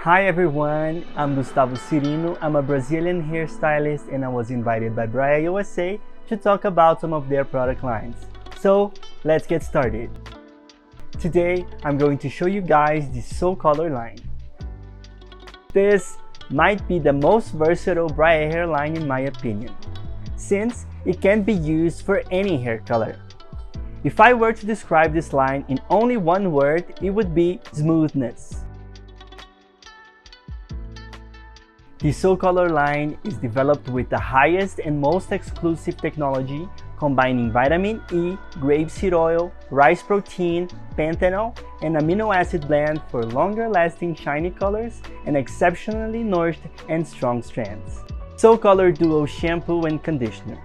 Hi everyone, I'm Gustavo Cirino. I'm a Brazilian hairstylist and I was invited by Brae USA to talk about some of their product lines. So let's get started. Today I'm going to show you guys the Soul Color line. This might be the most versatile Brae hair line in my opinion, since it can be used for any hair color. If I were to describe this line in only one word, it would be smoothness. The Soul Color line is developed with the highest and most exclusive technology, combining vitamin E, grapeseed oil, rice protein, panthenol, and amino acid blend for longer lasting shiny colors and exceptionally nourished and strong strands. Soul Color Duo Shampoo and Conditioner.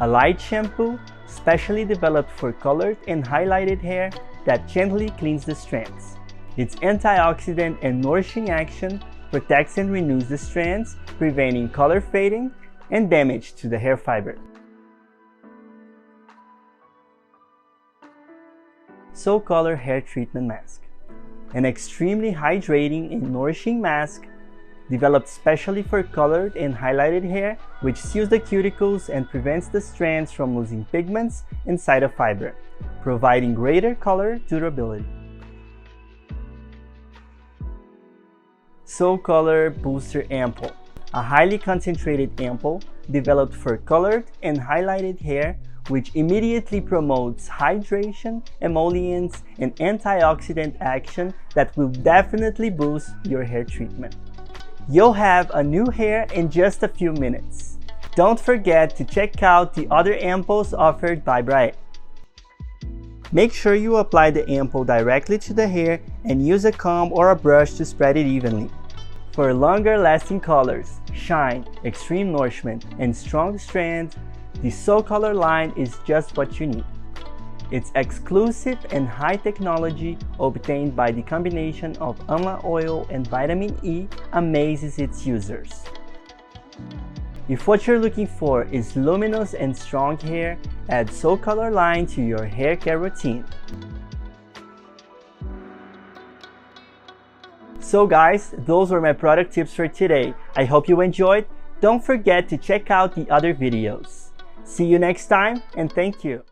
A light shampoo specially developed for colored and highlighted hair that gently cleans the strands. Its antioxidant and nourishing action protects and renews the strands, preventing color fading and damage to the hair fiber. Soul Color Hair Treatment Mask. An extremely hydrating and nourishing mask developed specially for colored and highlighted hair, which seals the cuticles and prevents the strands from losing pigments inside a fiber, providing greater color durability. Soul Color Booster Ampoule. A highly concentrated ampoule developed for colored and highlighted hair, which immediately promotes hydration, emollience, and antioxidant action that will definitely boost your hair treatment. You'll have a new hair in just a few minutes. Don't forget to check out the other ampoules offered by Brae. Make sure you apply the ampoule directly to the hair and use a comb or a brush to spread it evenly. For longer lasting colors, shine, extreme nourishment, and strong strands, the Soul Color line is just what you need. Its exclusive and high technology obtained by the combination of Amla oil and vitamin E amazes its users. If what you're looking for is luminous and strong hair, add Soul Color line to your hair care routine. So guys, those were my product tips for today. I hope you enjoyed. Don't forget to check out the other videos. See you next time and thank you.